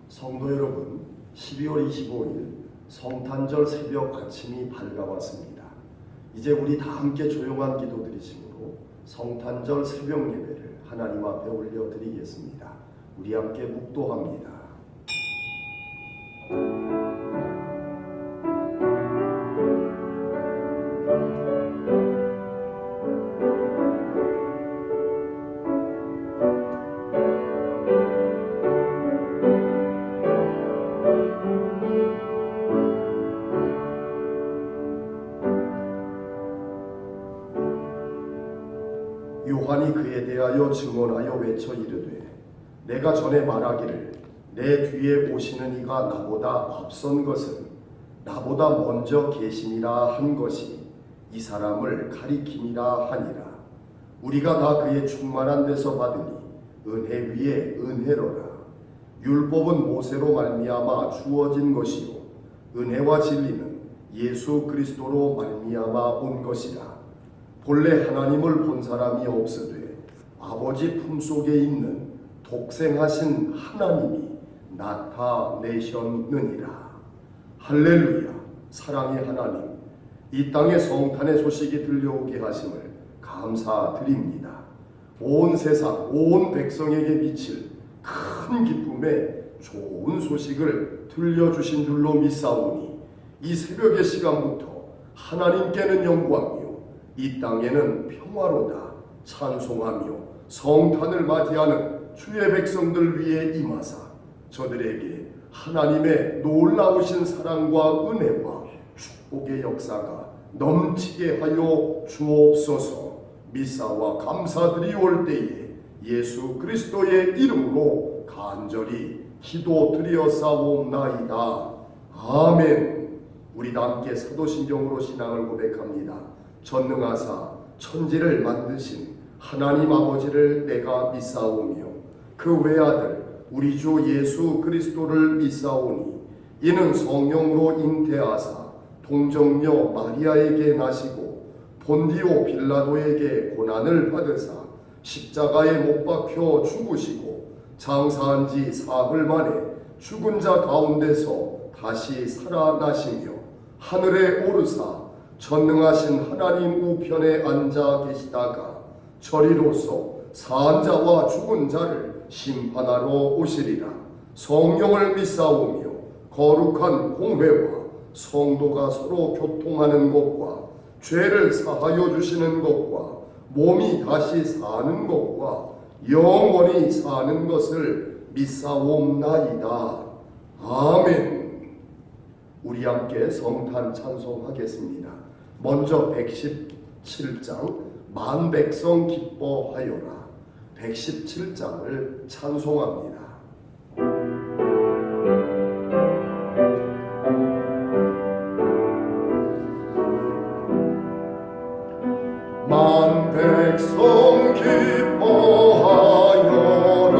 성도 여러분, 12월 25일 성탄절 새벽 아침이 밝아왔습니다. 이제 우리 다 함께 조용한 기도 드리심으로 성탄절 새벽 예배를 하나님 앞에 올려드리겠습니다. 우리 함께 묵도합니다. 요한이 그에 대하여 증언하여 외쳐 이르되 내가 전에 말하기를 내 뒤에 오시는 이가 나보다 앞선 것은 나보다 먼저 계심이라 한 것이 이 사람을 가리킴이라 하니라. 우리가 다 그의 충만한 데서 받으니 은혜 위에 은혜로라. 율법은 모세로 말미암아 주어진 것이요 은혜와 진리는 예수 그리스도로 말미암아 온 것이라. 본래 하나님을 본 사람이 없으되 아버지 품속에 있는 독생하신 하나님이 나타내셨느니라. 할렐루야. 사랑의 하나님, 이 땅에 성탄의 소식이 들려오게 하심을 감사드립니다. 온 세상 온 백성에게 미칠 큰 기쁨의 좋은 소식을 들려주신 줄로 믿사오니 이 새벽의 시간부터 하나님께는 영광이요 이 땅에는 평화로다 찬송하며 성탄을 맞이하는 주의 백성들 위에 임하사 저들에게 하나님의 놀라우신 사랑과 은혜와 축복의 역사가 넘치게 하여 주옵소서. 미사와 감사드리올 때에 예수 그리스도의 이름으로 간절히 기도드렸사옵나이다. 아멘. 우리 다 함께 사도신경으로 신앙을 고백합니다. 전능하사 천지를 만드신 하나님 아버지를 내가 믿사오며 그 외아들 우리 주 예수 그리스도를 믿사오니 이는 성령으로 잉태하사 동정녀 마리아에게 나시고 본디오 빌라도에게 고난을 받으사 십자가에 못 박혀 죽으시고 장사한 지 사흘 만에 죽은 자 가운데서 다시 살아나시며 하늘에 오르사 전능하신 하나님 우편에 앉아 계시다가 저리로서 산 자와 죽은 자를 심판하러 오시리라. 성령을 믿사오며 거룩한 공회와 성도가 서로 교통하는 것과 죄를 사하여 주시는 것과 몸이 다시 사는 것과 영원히 사는 것을 믿사옵나이다. 아멘. 우리 함께 성탄 찬송하겠습니다. 먼저 117장 만백성 기뻐하여라 117장을 찬송합니다. 만백성 기뻐하여라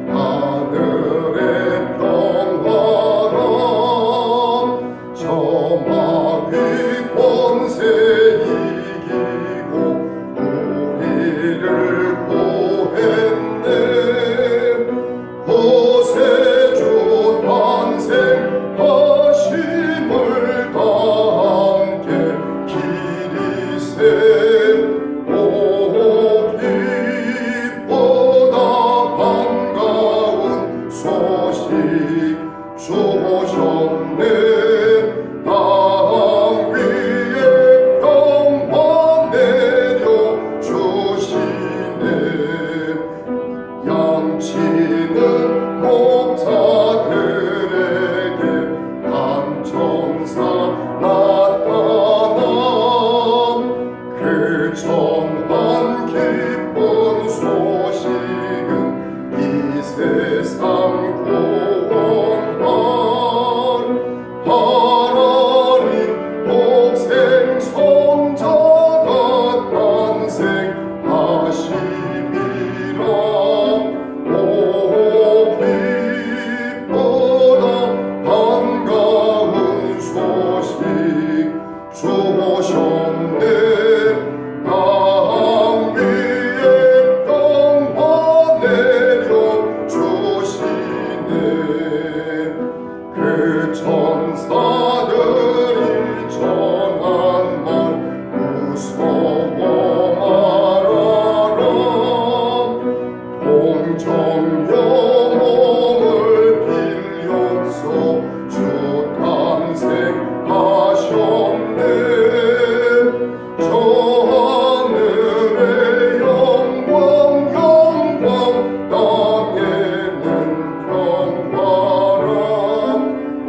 하늘의 평화라 저 마귀 권세 이기고 우리를 구했네. 구세주 탄생하심을 다 함께 기리세. 오 기쁘다 반가운 소식 주셨네. 땅 위에 평화 내려 주시네. 양치는 목자들에게 한천사 나타나 그 전한 기쁜 소식은 이 세상 구원한 하나님 독생 성자가 탄생하심이라. 오 기쁘다 반가운 소식 주셨네. 땅 위에 평화 내려 주시네. 천사들이 전한 말 무서워 말아라. 동정영혼을 빌려서 주 탄생하셨네. 저 하늘의 영광 영광 땅에는 평화라. 오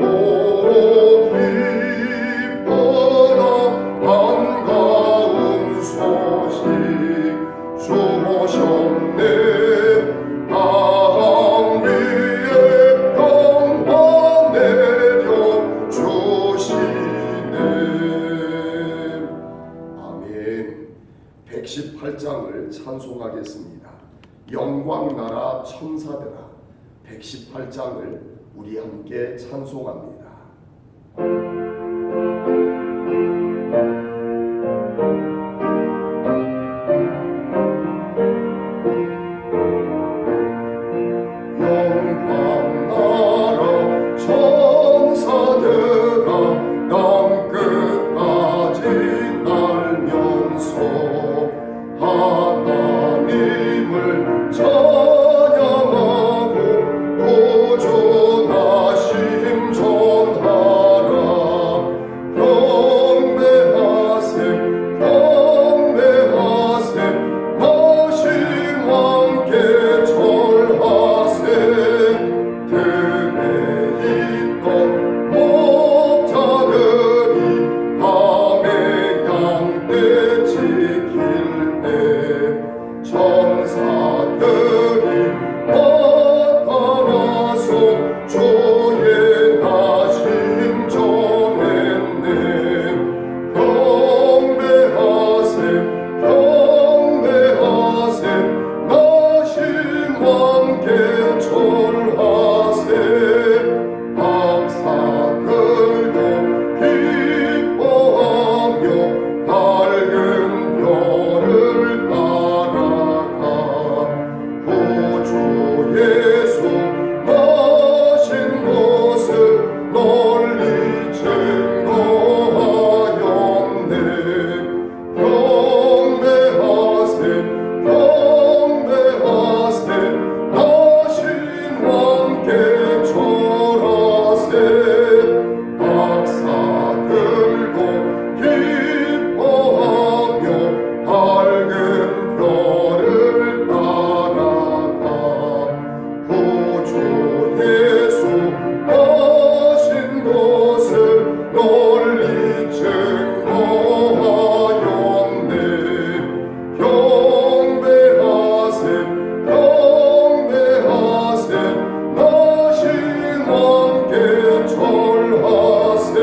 기뻐라 반가운 소식 주 오셨네. 땅 위에 평화 내려 주시네. 아멘. 118장을 찬송하겠습니다. 영광 나라 천사들아, 118장을 우리 함께 찬송합니다. 영광 나라 천사들아, 땅 끝까지 날면서 하나님을 찬양하고 보존하심 전하라. 경배하세 경배하세 나신 왕께 절하세. 들에 있던 목자들이 밤에 양떼 지킬 때 천사들이 나타나서 주의 나심 전했네. 경배하세 경배하세 나신 왕께 절하세. 박사들도 기뻐하며 밝은 별을 따라가 구주 예수 나신 것을 널리 증거하였네. 경배하세 경배하세 나신 왕께 절하세. 박사들도 기뻐하며 밝은 별을 따라가 구주 예수 나신 것을 널리 증거하였네. 경배하세 경배하세 나신 왕께 절하세.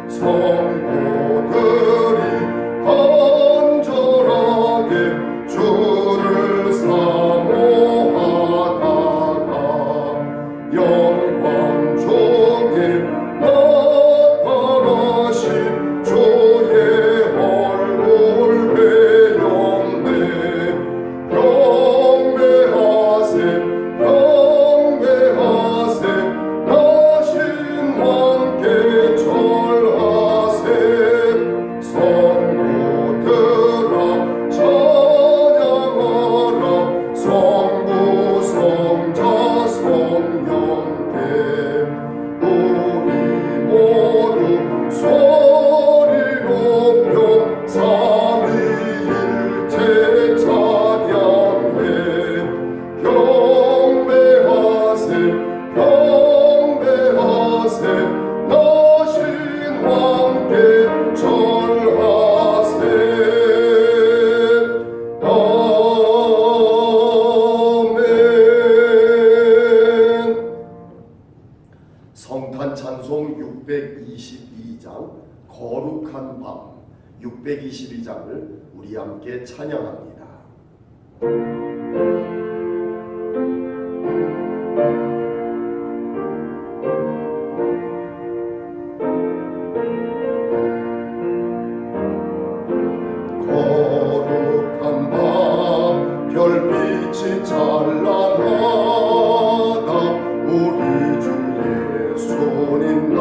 성도들이 간절하게 주를 사모하다가 영광 중에 나타나신 주의 얼굴 배웠네. 경배하세 경배하세 나신 왕께 절하세. 성도들아 찬양하라. 성부 성자 성령께 우리 모두 소리 높여 삼위일체 찬양해. 경배하세 경배하세 나신 왕께 절하세. 아멘. 성탄 찬송 622장 거룩한 밤 622장을 우리 함께 찬양합니다. 거룩한 밤 별빛이 찬란하다. 우리 주 예수님 나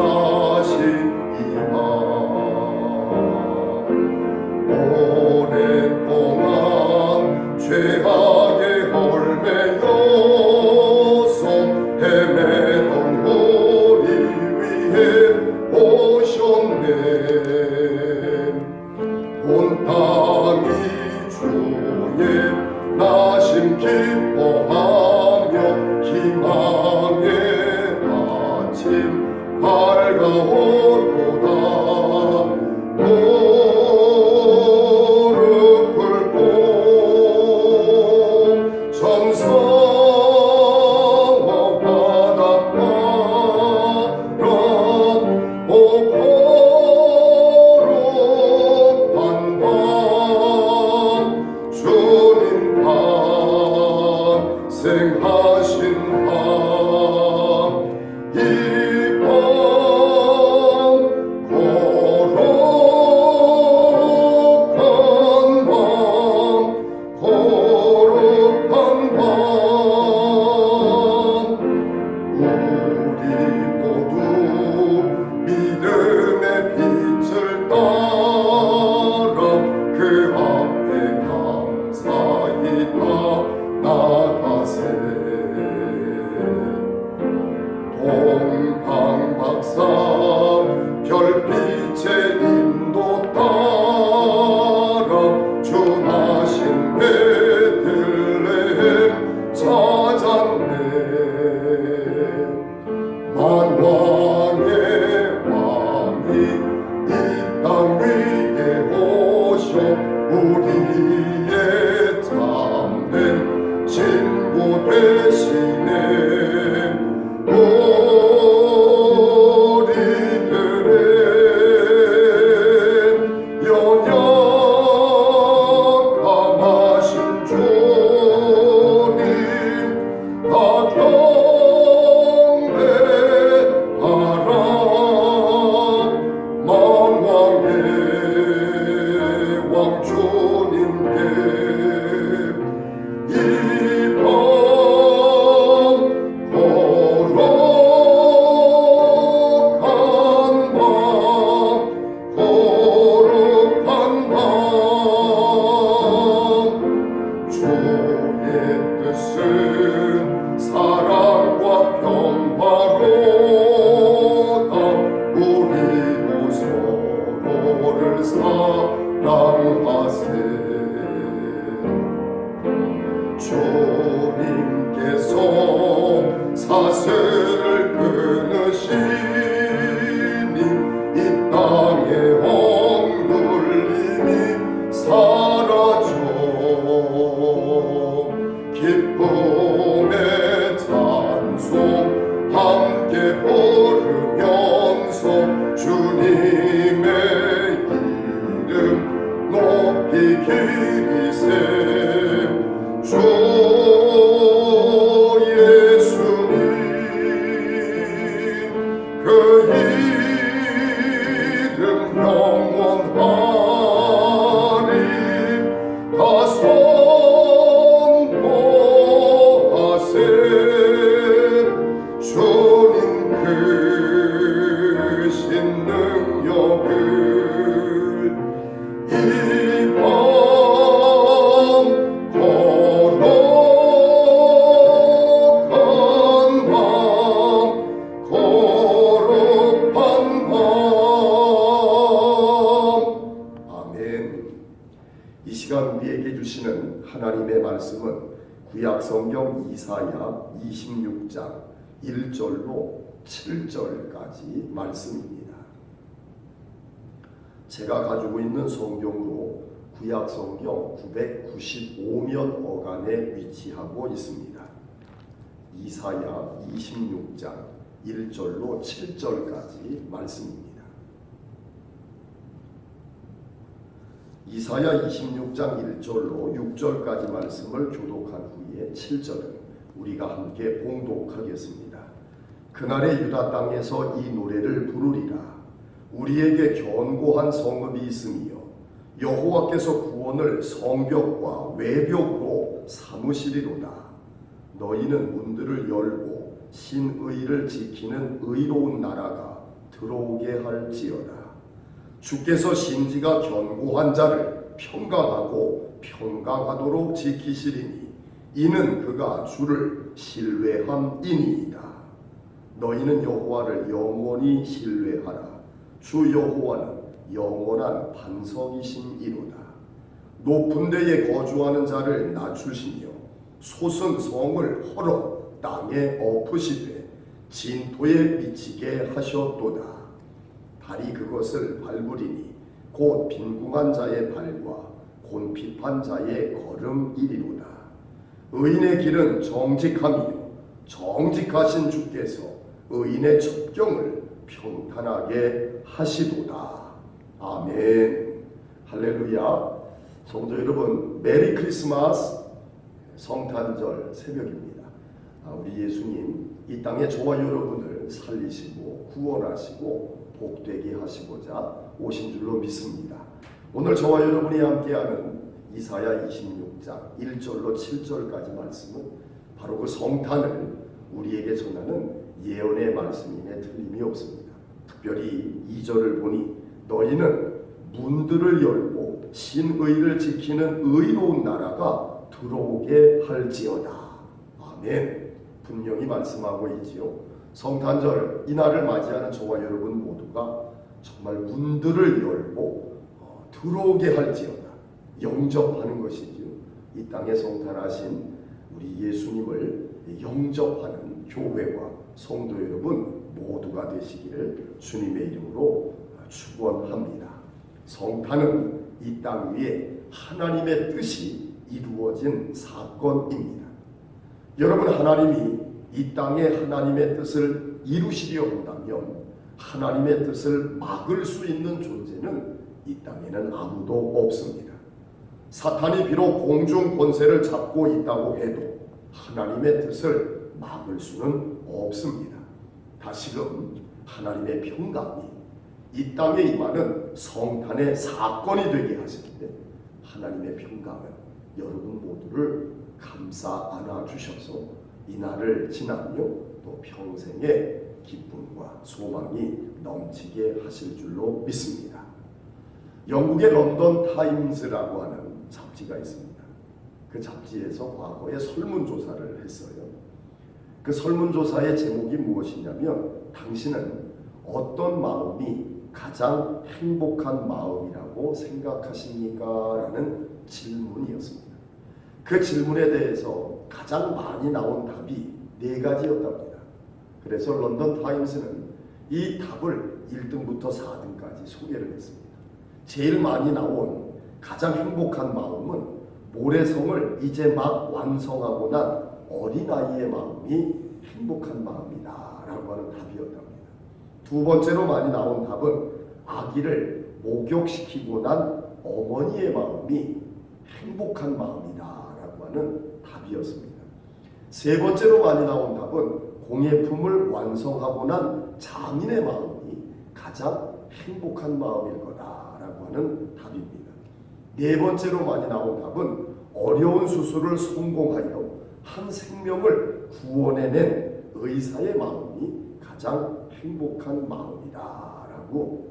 동방박사 별빛의 인도 따라 주하신 베들레헴 찾았네. 만왕의 왕이 이 땅 위에 오셔 우리의 참된 친구 되시네. 우리들의 연약함하신 주님 다 경배하라. 만왕의 왕 주님께 이밤 거룩한 밤 주의 뜻은 사랑과 평화로다. 우리도 서로를 사랑하세. 주님께서 사슬을 끊으시니 이 땅의 억눌림이 사라져 기쁨의 찬송 함께 부르면서 주님의 이름 높이 기리세. 주 예수님 그 이름 영원하리. 다 선포하세. 주님 크신 능력을 이밤 이 시간 우리에게 주시는 하나님의 말씀은 구약성경 이사야 26장 1절로 7절까지 말씀입니다. 제가 가지고 있는 성경으로 구약성경 995면 어간에 위치하고 있습니다. 이사야 26장 1절로 7절까지 말씀입니다. 이사야 26장 1절로 6절까지 말씀을 교독한 후에 7절은 우리가 함께 봉독하겠습니다. 그날의 유다 땅에서 이 노래를 부르리라. 우리에게 견고한 성읍이 있으며 여호와께서 구원을 성벽과 외벽으로 삼으시리로다. 너희는 문들을 열고 신의를 지키는 의로운 나라가 들어오게 할지어다. 주께서 신지가 견고한 자를 평강하고 평강하도록 지키시리니 이는 그가 주를 신뢰함이니이다. 너희는 여호와를 영원히 신뢰하라. 주 여호와는 영원한 반석이심이로다. 높은 데에 거주하는 자를 낮추시며 솟은 성을 헐어 땅에 엎으시되 진토에 미치게 하셨도다. 달이 그것을 밟으리니 곧 빈궁한 자의 발과 곤핍한 자의 걸음이리로다. 의인의 길은 정직함이요 정직하신 주께서 의인의 첩경을 평탄하게 하시도다. 아멘. 할렐루야. 성도 여러분, 메리 크리스마스. 성탄절 새벽입니다. 우리 예수님 이 땅에 저와 여러분을 살리시고 구원하시고 복되게 하시고자 오신 줄로 믿습니다. 오늘 저와 여러분이 함께하는 이사야 26장 1절로 7절까지 말씀은 바로 그 성탄을 우리에게 전하는 예언의 말씀임에 틀림이 없습니다. 특별히 2절을 보니 너희는 문들을 열고 신의를 지키는 의로운 나라가 들어오게 할지어다. 아멘. 분명히 말씀하고 있지요. 성탄절 이날을 맞이하는 저와 여러분 모두가 정말 문들을 열고 들어오게 할지어다 영접하는 것이지요. 이 땅에 성탄하신 우리 예수님을 영접하는 교회와 성도 여러분 모두가 되시기를 주님의 이름으로 축원합니다. 성탄은 이 땅 위에 하나님의 뜻이 이루어진 사건입니다. 여러분, 하나님이 이 땅에 하나님의 뜻을 이루시려 한다면 하나님의 뜻을 막을 수 있는 존재는 이 땅에는 아무도 없습니다. 사탄이 비록 공중 권세를 잡고 있다고 해도 하나님의 뜻을 막을 수는 없습니다. 다시금 하나님의 평강이 이 땅에 임하는 성탄의 사건이 되게 하시는데 하나님의 평강은 여러분 모두를 감싸 안아주셔서 이날을 지나며 또 평생의 기쁨과 소망이 넘치게 하실 줄로 믿습니다. 영국의 런던 타임즈라고 하는 잡지가 있습니다. 그 잡지에서 과거에 설문조사를 했어요. 그 설문조사의 제목이 무엇이냐면 당신은 어떤 마음이 가장 행복한 마음이라고 생각하십니까? 라는 질문이었습니다. 그 질문에 대해서 가장 많이 나온 답이 4가지였답니다. 그래서 런던 타임스는 이 답을 1등부터 4등까지 소개를 했습니다. 제일 많이 나온 가장 행복한 마음은 모래성을 이제 막 완성하고 난 어린아이의 마음이 행복한 마음이다 라고 하는 답이었답니다. 2번째로 많이 나온 답은 아기를 목욕시키고 난 어머니의 마음이 행복한 마음이다 라고 하는 답이었습니다. 3번째로 많이 나온 답은 공예품을 완성하고 난 장인의 마음이 가장 행복한 마음일 거다라고 하는 답입니다. 4번째로 많이 나온 답은 어려운 수술을 성공하여 한 생명을 구원해낸 의사의 마음이 가장 행복한 마음이다라고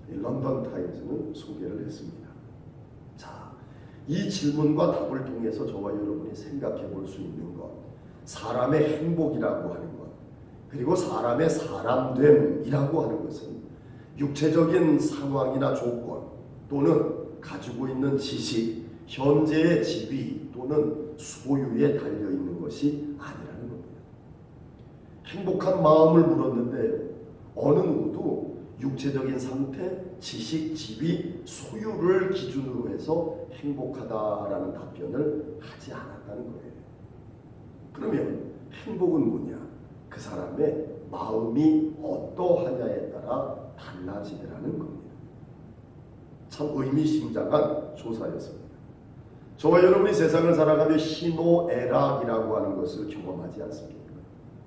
런던 타임즈는 소개를 했습니다. 자, 이 질문과 답을 통해서 저와 여러분이 생각해 볼 수 있는 것, 사람의 행복이라고 하는 것, 그리고 사람의 사람됨이라고 하는 것은 육체적인 상황이나 조건 또는 가지고 있는 지식, 현재의 지위 또는 소유에 달려있는 것이 아니라는 겁니다. 행복한 마음을 물었는데 어느 누구도 육체적인 상태, 지식, 지위, 소유를 기준으로 해서 행복하다라는 답변을 하지 않았다는 거예요. 그러면 행복은 뭐냐? 그 사람의 마음이 어떠하냐에 따라 달라지더라는 겁니다. 참 의미심장한 조사였습니다. 저와 여러분이 세상을 살아가며 희노애락이라고 하는 것을 경험하지 않습니까?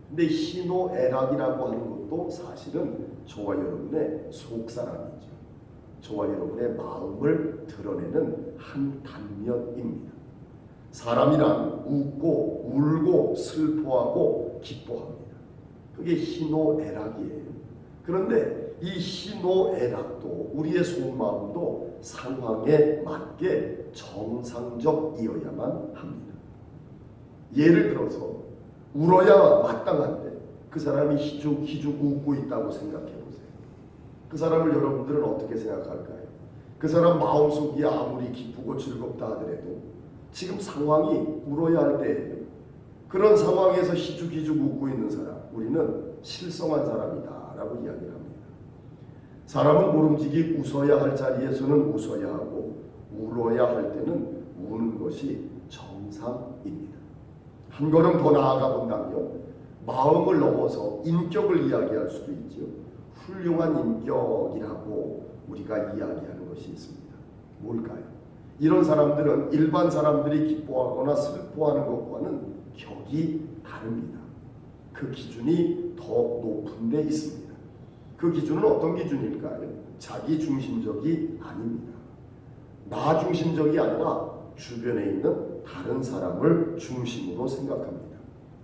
근데 희노애락이라고 하는 것도 사실은 저와 여러분의 속사람이죠. 저와 여러분의 마음을 드러내는 한 단면입니다. 사람이란 웃고 울고 슬퍼하고 기뻐합니다. 그게 희노애락이에요. 그런데 이 희노애락도 우리의 속마음도 상황에 맞게 정상적이어야만 합니다. 예를 들어서 울어야 마땅한데 그 사람이 희죽희죽 웃고 있다고 생각해 보세요. 그 사람을 여러분들은 어떻게 생각할까요? 그 사람 마음속이 아무리 기쁘고 즐겁다 하더라도 지금 상황이 울어야 할 때예요. 그런 상황에서 희죽희죽 웃고 있는 사람, 우리는 실성한 사람이다 라고 이야기를 합니다. 사람은 모름지기 웃어야 할 자리에서는 웃어야 하고 울어야 할 때는 우는 것이 정상입니다. 한 걸음 더 나아가 본다면 마음을 넘어서 인격을 이야기할 수도 있죠. 훌륭한 인격이라고 우리가 이야기하는 것이 있습니다. 뭘까요? 이런 사람들은 일반 사람들이 기뻐하거나 슬퍼하는 것과는 격이 다릅니다. 그 기준이 더 높은 데 있습니다. 그 기준은 어떤 기준일까요? 자기 중심적이 아닙니다. 나 중심적이 아니라 주변에 있는 다른 사람을 중심으로 생각합니다.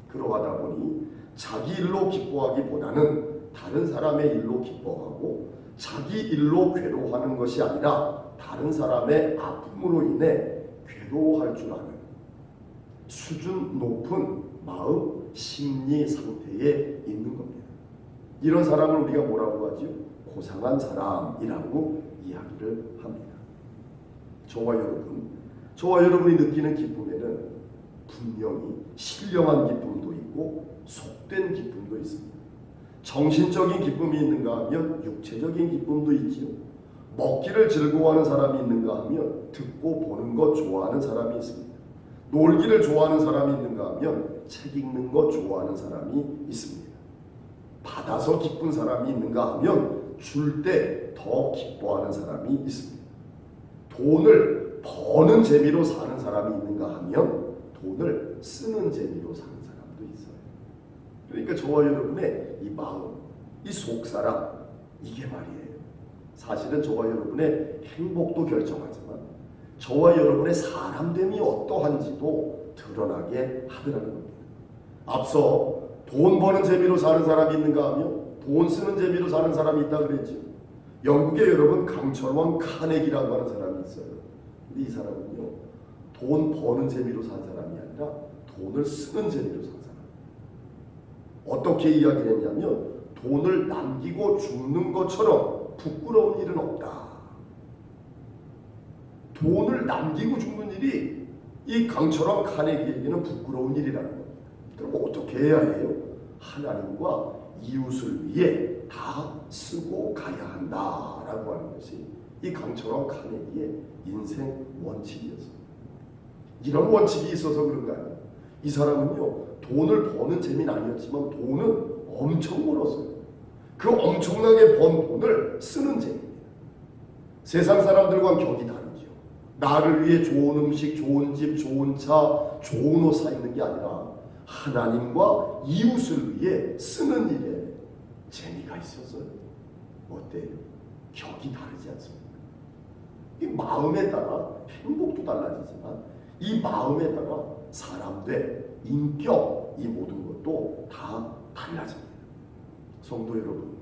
그러하다 보니 자기 일로 기뻐하기보다는 다른 사람의 일로 기뻐하고 자기 일로 괴로워하는 것이 아니라 다른 사람의 아픔으로 인해 괴로워할 줄 아는 수준 높은 마음, 심리 상태에 있는 겁니다. 이런 사람을 우리가 뭐라고 하죠? 고상한 사람이라고 이야기를 합니다. 저와 여러분이 느끼는 기쁨에는 분명히 신령한 기쁨도 있고 속된 기쁨도 있습니다. 정신적인 기쁨이 있는가 하면 육체적인 기쁨도 있지요. 먹기를 즐거워하는 사람이 있는가 하면 듣고 보는 것 좋아하는 사람이 있습니다. 놀기를 좋아하는 사람이 있는가 하면 책 읽는 것 좋아하는 사람이 있습니다. 받아서 기쁜 사람이 있는가 하면 줄 때 더 기뻐하는 사람이 있습니다. 돈을 버는 재미로 사는 사람이 있는가 하면 돈을 쓰는 재미로 사는 사람도 있어요. 그러니까 저와 여러분의 이 마음, 이 속사람, 이게 말이에요. 사실은 저와 여러분의 행복도 결정하지만 저와 여러분의 사람됨이 어떠한지도 드러나게 하더라는 겁니다. 앞서 돈 버는 재미로 사는 사람이 있는가 하면 돈 쓰는 재미로 사는 사람이 있다 그랬죠. 영국에 여러분 강철왕 카네기라고 하는 사람이 있어요. 근데 이 사람은요, 돈 버는 재미로 산 사람이 아니라 돈을 쓰는 재미로 산 사람. 어떻게 이야기를 했냐면 돈을 남기고 죽는 것처럼 부끄러운 일은 없다. 돈을 남기고 죽는 일이 이 강철왕 카네기에게는 부끄러운 일이라는 겁니다. 그럼 어떻게 해야 해요? 하나님과 이웃을 위해 다 쓰고 가야 한다라고 하는 것이 이 강철왕 카네기의 인생 원칙이었습니다. 이런 원칙이 있어서 그런가요? 이 사람은요, 돈을 버는 재미는 아니었지만 돈은 엄청 벌었어요. 그 엄청나게 번 돈을 쓰는 재미입니다. 세상 사람들과는 격이 다르죠. 나를 위해 좋은 음식, 좋은 집, 좋은 차, 좋은 옷 사 입는 게 아니라 하나님과 이웃을 위해 쓰는 일에 재미가 있었어요. 어때요? 격이 다르지 않습니까? 이 마음에 따라 행복도 달라지지만 이 마음에 따라 사람됨, 인격, 이 모든 것도 다 달라집니다. 성도 여러분,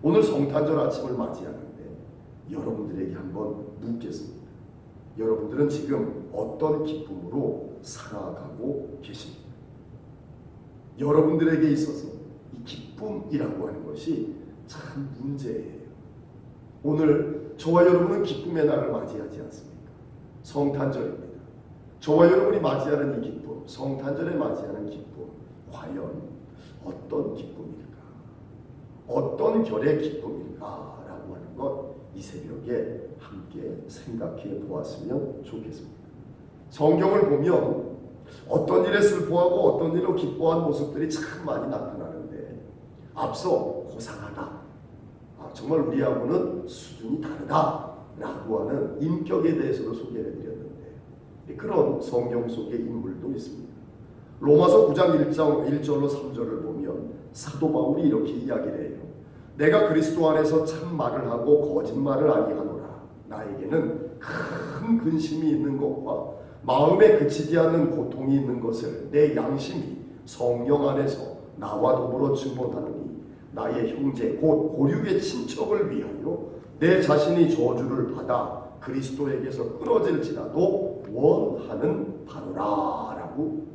오늘 성탄절 아침을 맞이하는데 여러분들에게 한번 묻겠습니다. 여러분들은 지금 어떤 기쁨으로 살아가고 계십니까? 여러분들에게 있어서 이 기쁨이라고 하는 것이 참 문제예요. 오늘 저와 여러분은 기쁨의 날을 맞이하지 않습니까? 성탄절입니다. 저와 여러분이 맞이하는 이 기쁨, 성탄절에 맞이하는 기쁨, 과연 어떤 기쁨일까? 어떤 결의 기쁨일까? 라고 하는 것, 이 새벽에 함께 생각해 보았으면 좋겠습니다. 성경을 보면 어떤 일에 슬퍼하고 어떤 일로 기뻐한 모습들이 참 많이 나타나는데, 앞서 고상하다, 정말 우리하고는 수준이 다르다라고 하는 인격에 대해서도 소개를 해드렸는데, 그런 성경 속의 인물도 있습니다. 로마서 9장 1절로 3절을 보면 사도 바울이 이렇게 이야기를 해요. 내가 그리스도 안에서 참말을 하고 거짓말을 아니하노라. 나에게는 큰 근심이 있는 것과 마음에 그치지 않는 고통이 있는 것을 내 양심이 성령 안에서 나와 더불어 증언하노니, 나의 형제 곧 고륙의 친척을 위하여 내 자신이 저주를 받아 그리스도에게서 끊어질지라도 원하는 바로라 라고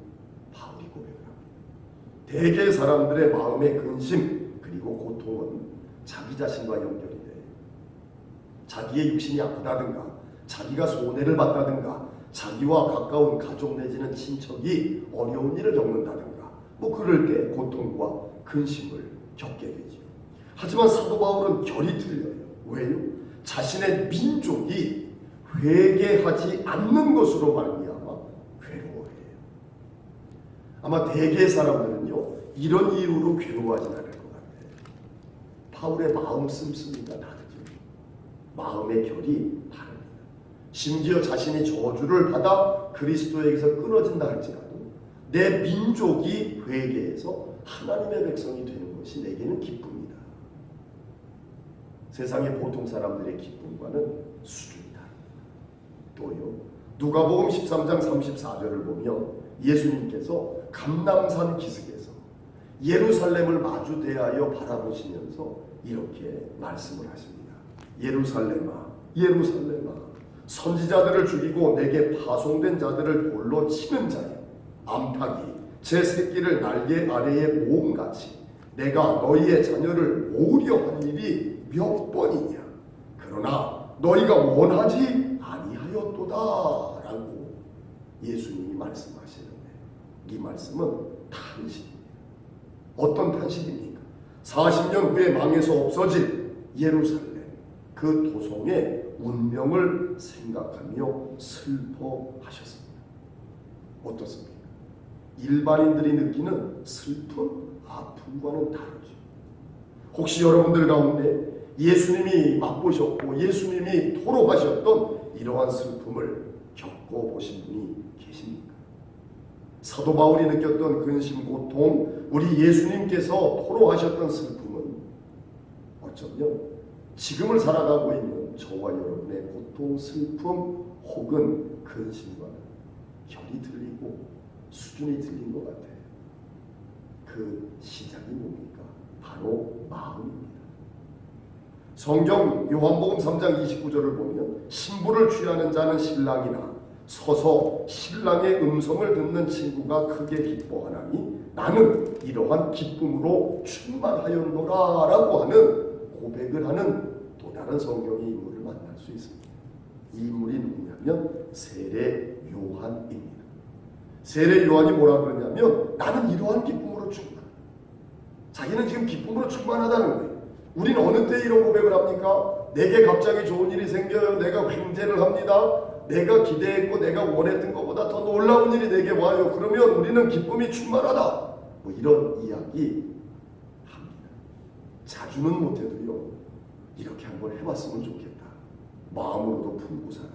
바울이 고백을 합니다. 대개 사람들의 마음의 근심 그리고 고통은 자기 자신과 연결이 돼요. 자기의 육신이 아프다든가, 자기가 손해를 봤다든가, 자기와 가까운 가족 내지는 친척이 어려운 일을 겪는다든가, 그럴 때 고통과 근심을 겪게 되죠. 하지만 사도 바울은 결이 틀려요. 왜요? 자신의 민족이 회개하지 않는 것으로 말미암아 괴로워해요. 아마 대개 사람들은요, 이런 이유로 괴로워하지 않을 것 같아요. 바울의 마음 씀씀이가 다르죠. 마음의 결이 다릅니다. 심지어 자신이 저주를 받아 그리스도에게서 끊어진다 할지라도 내 민족이 회개해서 하나님의 백성이 되는 것이 내게는 기쁨이다. 세상의 보통 사람들의 기쁨과는 수준이 다릅니다. 또요, 누가복음 13장 34절을 보면 예수님께서 감람산 기슭에서 예루살렘을 마주 대하여 바라보시면서 이렇게 말씀을 하십니다. 예루살렘아, 예루살렘아, 선지자들을 죽이고 내게 파송된 자들을 돌로 치는 자여, 암탉이 제 새끼를 날개 아래에 모음같이 내가 너희의 자녀를 모으려 한 일이 몇 번이냐. 그러나 너희가 원하지 아니하였도다 라고 예수님이 말씀하시는데, 이 말씀은 탄식입니다. 어떤 탄식입니까? 40년 후에 망해서 없어질 예루살렘, 그 도성의 운명을 생각하며 슬퍼하셨습니다. 어떻습니까? 일반인들이 느끼는 슬픔, 아픔과는 다르죠. 혹시 여러분들 가운데 예수님이 맛보셨고 예수님이 토로하셨던 이러한 슬픔을 겪어보신 분이 계십니까? 사도 바울이 느꼈던 근심, 고통, 우리 예수님께서 토로하셨던 슬픔은 어쩌면 지금을 살아가고 있는 저와 여러분의 고통, 슬픔 혹은 근심과는 결이 틀리고 수준이 틀린 것 같아요. 그 시작이 뭡니까? 바로 마음입니다. 성경 요한복음 3장 29절을 보면 신부를 취하는 자는 신랑이나 서서 신랑의 음성을 듣는 친구가 크게 기뻐하나니 나는 이러한 기쁨으로 충만하였노라 라고 하는 고백을 하는 또 다른 성경의 인물을 만날 수 있습니다. 이 인물이 누구냐면 세례 요한입니다. 세례 요한이 뭐라 그러냐면 나는 이러한 기쁨으로 충만하다. 자기는 지금 기쁨으로 충만하다는 거예요. 우리는 어느 때 이런 고백을 합니까? 내게 갑자기 좋은 일이 생겨요. 내가 횡재를 합니다. 내가 기대했고 내가 원했던 것보다 더 놀라운 일이 내게 와요. 그러면 우리는 기쁨이 충만하다. 뭐 이런 이야기 합니다. 자주는 못해도요. 이렇게 한번 해봤으면 좋겠다. 마음으로도 품고 살아요.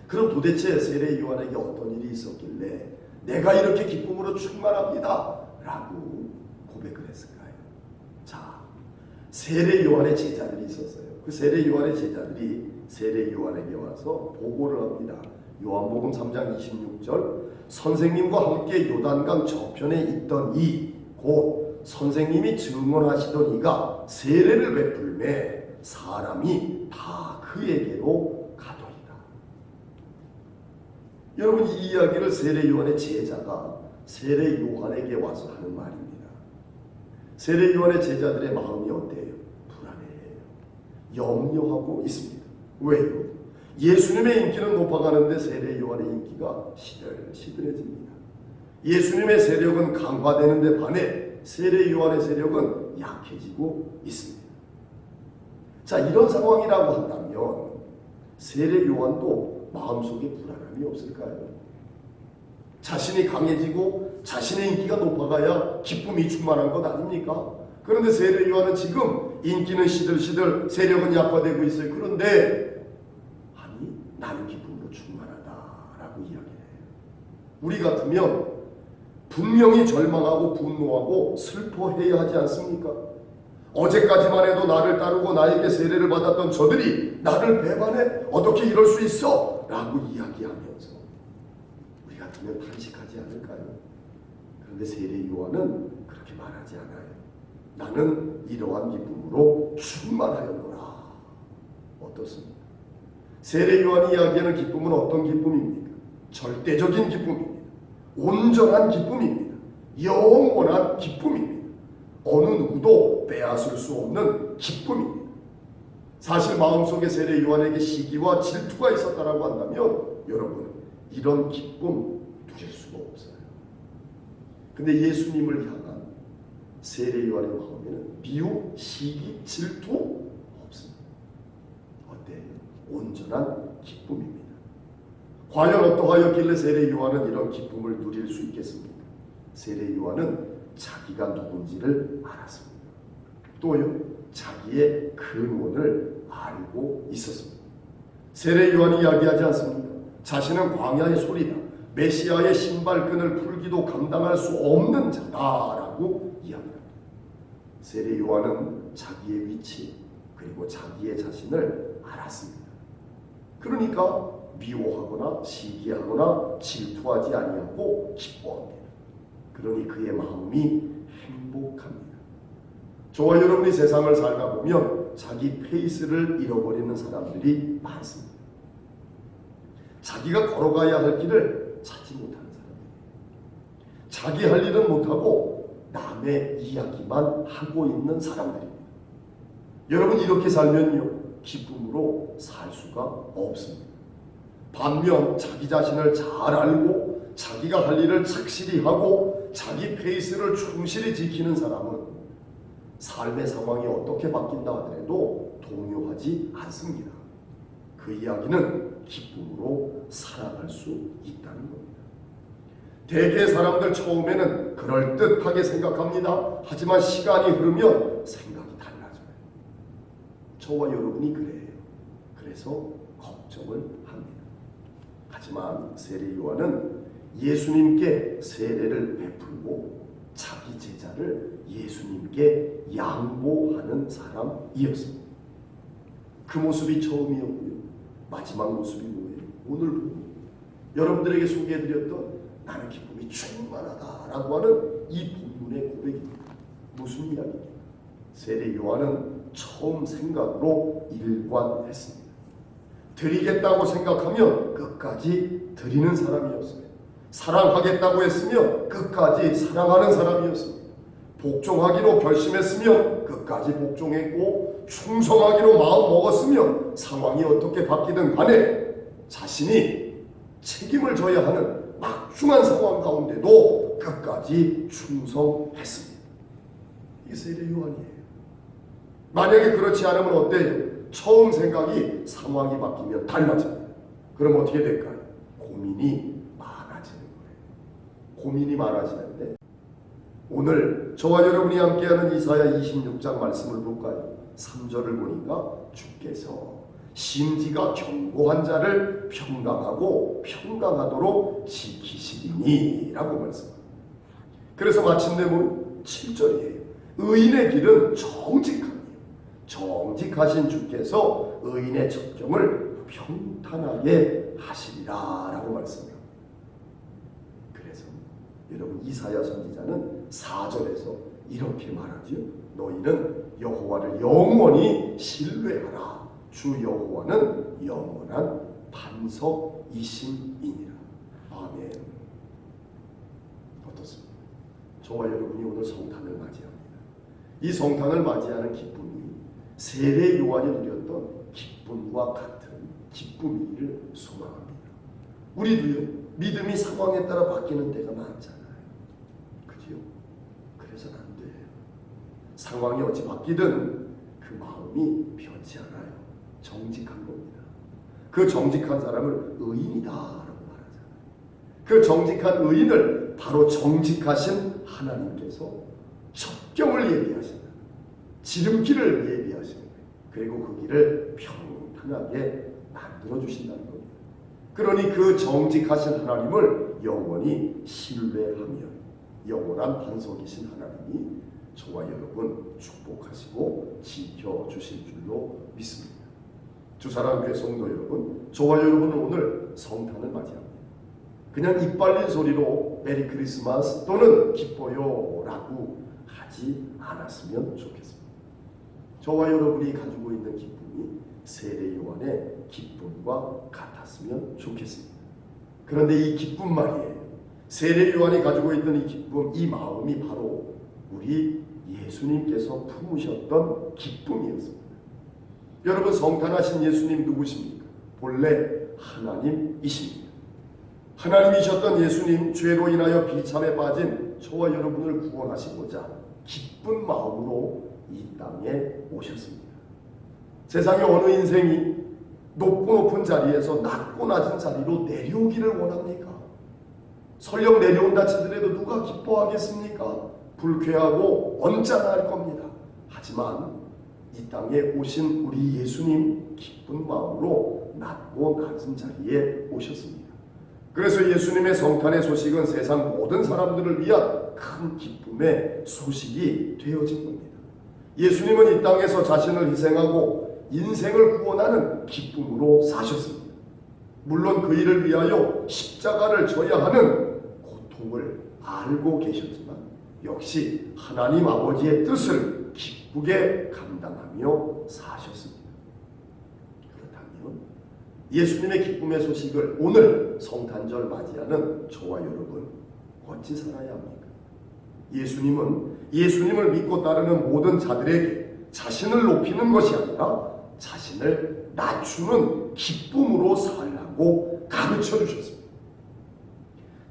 그럼 도대체 세례 요한에게 어떤 일이 있었길래 내가 이렇게 기쁨으로 충만합니다 라고 고백을 했을까요? 자, 세례 요한의 제자들이 있었어요. 그 세례 요한의 제자들이 세례 요한에게 와서 보고를 합니다. 요한복음 3장 26절 선생님과 함께 요단강 저편에 있던 이 곧 선생님이 증언하시던 이가 세례를 베풀매 사람이 다 그에게로 가더이다. 여러분, 이 이야기를 세례 요한의 제자가 세례 요한에게 와서 하는 말입니다. 세례 요한의 제자들의 마음이 어때요? 불안해해요. 염려하고 있습니다. 왜요? 예수님의 인기는 높아가는데 세례 요한의 인기가 시들시들해집니다. 예수님의 세력은 강화되는데 반해 세례 요한의 세력은 약해지고 있습니다. 자, 이런 상황이라고 한다면 세례 요한도 마음속에 불안함이 없을까요? 자신이 강해지고 자신의 인기가 높아가야 기쁨이 충만한 것 아닙니까? 그런데 세례 요한은 지금 인기는 시들시들 세력은 약화되고 있어요. 그런데 아니, 나는 기쁨으로 충만하다라고 이야기해요. 우리 같으면 분명히 절망하고 분노하고 슬퍼해야 하지 않습니까? 어제까지만 해도 나를 따르고 나에게 세례를 받았던 저들이 나를 배반해? 어떻게 이럴 수 있어? 라고 이야기하면서 우리 같으면 탄식하지 않을까요? 그런데 세례 요한은 그렇게 말하지 않아요. 나는 이러한 기쁨으로 충만하였노라. 어떻습니까? 세례 요한이 이야기하는 기쁨은 어떤 기쁨입니까? 절대적인 기쁨입니다. 온전한 기쁨입니다. 영원한 기쁨입니다. 어느 누구도 빼앗을 수 없는 기쁨입니다. 사실 마음속에 세례 요한에게 시기와 질투가 있었다라고 한다면 여러분, 이런 기쁨 누릴 수가 없어요. 근데 예수님을 향한 세례 요한의 마음에는 미움, 시기, 질투 없습니다. 어때요? 온전한 기쁨입니다. 과연 어떠하였길래 세례 요한은 이런 기쁨을 누릴 수 있겠습니까? 세례 요한은 자기가 누군지를 알았습니다. 또요, 자기의 근원을 알고 있었습니다. 세례 요한이 이야기하지 않습니까? 자신은 광야의 소리다, 메시아의 신발끈을 풀기도 감당할 수 없는 자다라고 이야기합니다. 세례 요한은 자기의 위치 그리고 자기의 자신을 알았습니다. 그러니까 미워하거나 시기하거나 질투하지 아니하고 기뻐합니다. 그러니 그의 마음이 행복합니다. 저와 여러분이 세상을 살다 보면 자기 페이스를 잃어버리는 사람들이 많습니다. 자기가 걸어가야 할 길을 찾지 못하는 사람들, 자기 할 일은 못하고 남의 삶의 이야기만 하고 있는 사람들입니다. 여러분 이렇게 살면요 기쁨으로 살 수가 없습니다. 반면 자기 자신을 잘 알고 자기가 할 일을 착실히 하고 자기 페이스를 충실히 지키는 사람은 삶의 상황이 어떻게 바뀐다 하더라도 동요하지 않습니다. 그 이야기는 기쁨으로 살아갈 수 있다는 겁니다. 대개 사람들 처음에는 그럴듯하게 생각합니다. 하지만 시간이 흐르면 생각이 달라져요. 저와 여러분이 그래요. 그래서 걱정을 합니다. 하지만 세례 요한은 예수님께 세례를 베풀고 자기 제자를 예수님께 양보하는 사람이었습니다. 그 모습이 처음이었고요. 마지막 모습이 뭐예요? 오늘 여러분들에게 소개해드렸던 나는 기쁨이 충만하다라고 하는 이 본문의 고백입니다. 무슨 이야기입니까? 세례 요한은 처음 생각으로 일관했습니다. 드리겠다고 생각하면 끝까지 드리는 사람이었어요. 사랑하겠다고 했으며 끝까지 사랑하는 사람이었습니다. 복종하기로 결심했으며 끝까지 복종했고 충성하기로 마음먹었으며 상황이 어떻게 바뀌든 간에 자신이 책임을 져야 하는 막중한 상황 가운데도 끝까지 충성했습니다. 이게 세례 요한이에요. 만약에 그렇지 않으면 어때요? 처음 생각이 상황이 바뀌면 달라집니다. 그럼 어떻게 될까요? 고민이 많아지는 거예요. 고민이 많아지는데 오늘 저와 여러분이 함께하는 이사야 26장 말씀을 볼까요? 3절을 보니까 주께서 심지가 견고한 자를 평강하고 평강하도록 지키시리니 라고 말씀합니다. 그래서 마침내 7절이에요. 의인의 길은 정직함이에요. 정직하신 주께서 의인의 첩경을 평탄하게 하시리라 라고 말씀합니다. 그래서 여러분 이사야 선지자는 4절에서 이렇게 말하죠. 너희는 여호와를 영원히 신뢰하라. 주 여호와는 영원한 반석이심이니라. 아멘. 어떻습니까? 저와 여러분이 오늘 성탄을 맞이합니다. 이 성탄을 맞이하는 기쁨이 세례 요한이 누렸던 기쁨과 같은 기쁨이기를 소망합니다. 우리도요 믿음이 상황에 따라 바뀌는 때가 많잖아요. 그죠? 그래서는 안 돼요. 상황이 어찌 바뀌든 그 마음이 변치 않아요. 정직한 겁니다. 그 정직한 사람을 의인이다라고 말하잖아요. 그 정직한 의인을 바로 정직하신 하나님께서 첩경을 예비하신다. 지름길을 예비하시는 거예요. 그리고 그 길을 평탄하게 만들어주신다는 겁니다. 그러니 그 정직하신 하나님을 영원히 신뢰하며 영원한 반석이신 하나님이 저와 여러분 축복하시고 지켜주실 줄로 믿습니다. 주사랑교회 성도 여러분, 저와 여러분은 오늘 성탄을 맞이합니다. 그냥 입 벌린 소리로 메리 크리스마스 또는 기뻐요 라고 하지 않았으면 좋겠습니다. 저와 여러분이 가지고 있는 기쁨이 세례 요한의 기쁨과 같았으면 좋겠습니다. 그런데 이 기쁨 말이에요. 세례 요한이 가지고 있던 이 기쁨, 이 마음이 바로 우리 예수님께서 품으셨던 기쁨이었습니다. 여러분 성탄하신 예수님 누구십니까? 본래 하나님이십니다. 하나님이셨던 예수님, 죄로 인하여 비참에 빠진 저와 여러분을 구원하시고자 기쁜 마음으로 이 땅에 오셨습니다. 세상의 어느 인생이 높은 자리에서 낮고 낮은 자리로 내려오기를 원합니까? 설령 내려온다 치더라도 누가 기뻐하겠습니까? 불쾌하고 언짢아할 겁니다. 하지만 이 땅에 오신 우리 예수님 기쁜 마음으로 낮고 낮은 자리에 오셨습니다. 그래서 예수님의 성탄의 소식은 세상 모든 사람들을 위한 큰 기쁨의 소식이 되어진 겁니다. 예수님은 이 땅에서 자신을 희생하고 인생을 구원하는 기쁨으로 사셨습니다. 물론 그 일을 위하여 십자가를 져야 하는 고통을 알고 계셨지만 역시 하나님 아버지의 뜻을 기쁘게 감당하며 사셨습니다. 그렇다면 예수님의 기쁨의 소식을 오늘 성탄절 맞이하는 저와 여러분 어찌 살아야 합니까? 예수님은 예수님을 믿고 따르는 모든 자들에게 자신을 높이는 것이 아니라 자신을 낮추는 기쁨으로 살라고 가르쳐 주셨습니다.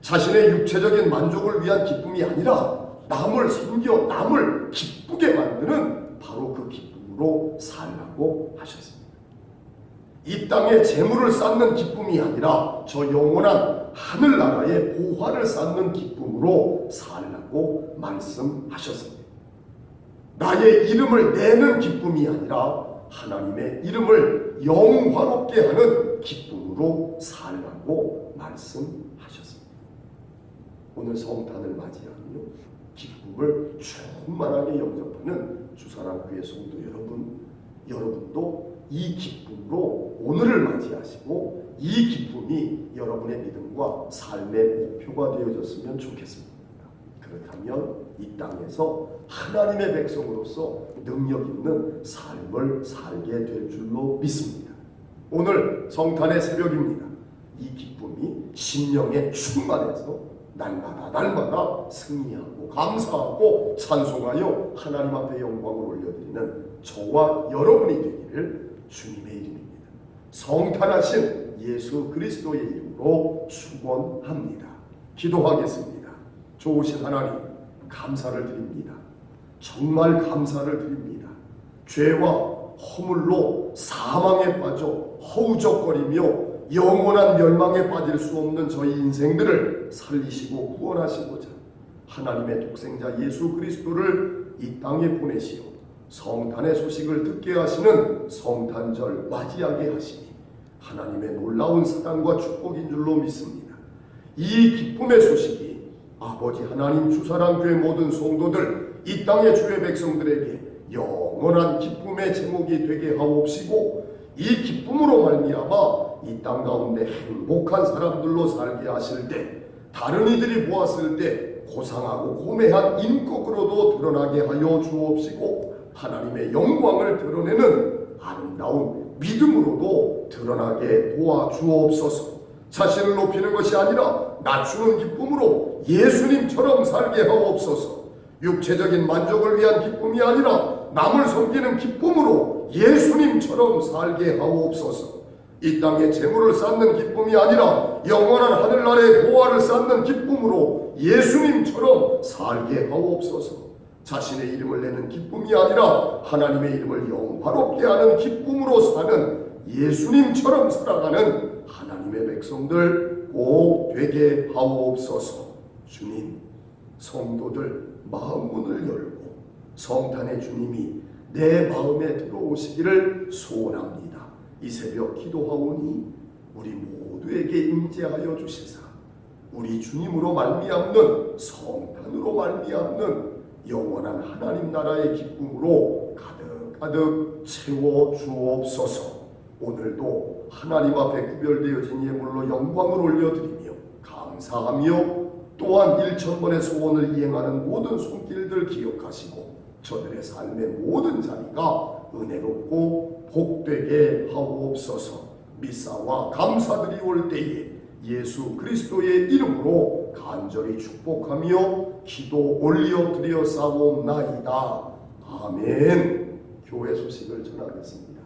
자신의 육체적인 만족을 위한 기쁨이 아니라 남을 섬겨 남을 기쁘게 만드는 바로 그 기쁨으로 살라고 하셨습니다. 이 땅에 재물을 쌓는 기쁨이 아니라 저 영원한 하늘나라의 보화를 쌓는 기쁨으로 살라고 말씀하셨습니다. 나의 이름을 내는 기쁨이 아니라 하나님의 이름을 영화롭게 하는 기쁨으로 살라고 말씀하셨습니다. 오늘 성탄을 맞이하며 기쁨을 충만하게 영접하는 주사랑교회 성도 여러분도 이 기쁨으로 오늘을 맞이하시고 이 기쁨이 여러분의 믿음과 삶의 목표가 되어졌으면 좋겠습니다. 그렇다면 이 땅에서 하나님의 백성으로서 능력 있는 삶을 살게 될 줄로 믿습니다. 오늘 성탄의 새벽입니다. 이 기쁨이 심령에 충만해서 날마다 승리하고 감사하고 찬송하여 하나님 앞에 영광을 올려드리는 저와 여러분이 되기를 주님의 이름입니다. 성탄하신 예수 그리스도의 이름으로 축원합니다. 기도하겠습니다. 좋으신 하나님, 감사를 드립니다. 정말 감사를 드립니다. 죄와 허물로 사망에 빠져 허우적거리며 영원한 멸망에 빠질 수 없는 저희 인생들을 살리시고 구원하시고자 하나님의 독생자 예수 그리스도를 이 땅에 보내시어 성탄의 소식을 듣게 하시는 성탄절 맞이하게 하시니 하나님의 놀라운 사랑과 축복인 줄로 믿습니다. 이 기쁨의 소식이 아버지 하나님 주사랑교회 모든 성도들 이 땅의 주의 백성들에게 영원한 기쁨의 제목이 되게 하옵시고 이 기쁨으로 말미암아 이 땅 가운데 행복한 사람들로 살게 하실 때 다른 이들이 보았을 때 고상하고 고매한 인격으로도 드러나게 하여 주옵시고 하나님의 영광을 드러내는 아름다운 믿음으로도 드러나게 도와주옵소서. 자신을 높이는 것이 아니라 낮추는 기쁨으로 예수님처럼 살게 하옵소서. 육체적인 만족을 위한 기쁨이 아니라 남을 섬기는 기쁨으로 예수님처럼 살게 하옵소서. 이 땅에 재물을 쌓는 기쁨이 아니라 영원한 하늘나라의 보화를 쌓는 기쁨으로 예수님처럼 살게 하옵소서. 자신의 이름을 내는 기쁨이 아니라 하나님의 이름을 영화롭게 하는 기쁨으로 사는 예수님처럼 살아가는 하나님의 백성들 꼭 되게 하옵소서. 주님, 성도들 마음 문을 열고 성탄의 주님이 내 마음에 들어오시기를 소원합니다. 이 새벽 기도하오니 우리 모두에게 임재하여 주시사 우리 주님으로 말미암는 성탄으로 말미암는 영원한 하나님 나라의 기쁨으로 가득가득 채워 주옵소서. 오늘도 하나님 앞에 구별되어진 예물로 영광을 올려드리며 감사하며 또한 1000번의 소원을 이행하는 모든 손길들 기억하시고 저들의 삶의 모든 자리가 은혜롭고 복되게 하옵소서. 미사와 감사들이 올 때에 예수 그리스도의 이름으로 간절히 축복하며 기도 올려드려 싸움나이다. 아멘. 교회 소식을 전하겠습니다.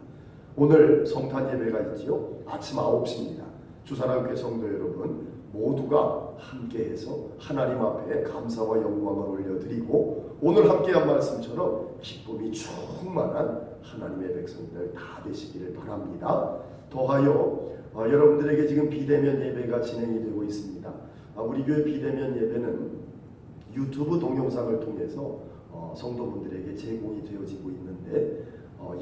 오늘 성탄 예배가 있지요. 아침 9시입니다. 주사랑교회 성도 여러분 모두가 함께해서 하나님 앞에 감사와 영광을 올려드리고 오늘 함께한 말씀처럼 기쁨이 충만한 하나님의 백성들 다 되시기를 바랍니다. 더하여 여러분들에게 지금 비대면 예배가 진행이 되고 있습니다. 우리 교회 비대면 예배는 유튜브 동영상을 통해서 성도분들에게 제공이 되어지고 있는데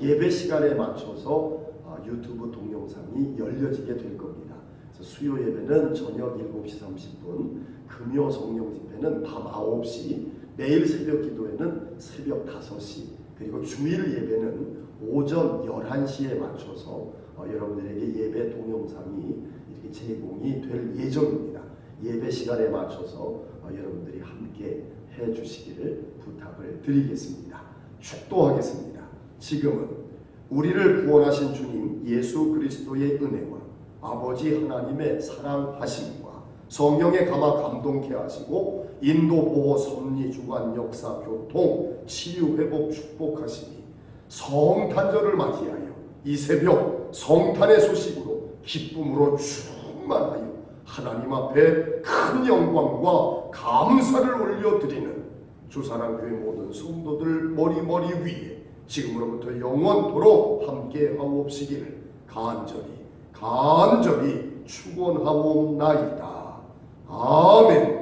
예배 시간에 맞춰서 유튜브 동영상이 열려지게 될 겁니다. 그래서 수요 예배는 저녁 7시 30분, 금요 성령 집회는 밤 9시, 매일 새벽 기도회는 새벽 5시, 그리고 주일 예배는 오전 11시에 맞춰서 여러분들에게 예배 동영상이 이렇게 제공이 될 예정입니다. 예배 시간에 맞춰서 여러분들이 함께 해주시기를 부탁을 드리겠습니다. 축도하겠습니다. 지금은 우리를 구원하신 주님 예수 그리스도의 은혜와 아버지 하나님의 사랑하심과 성령의 감화 감동케 하시고 인도 보호 섭리 주간 역사 교통 치유 회복 축복하시니 성탄절을 맞이하여 이 새벽 성탄의 소식으로 기쁨으로 충만하여 하나님 앞에 큰 영광과 감사를 올려드리는 주사랑교회 모든 성도들 머리 위에 지금으로부터 영원토록 함께 하옵시기를 간절히 축원하옵나이다. 아멘.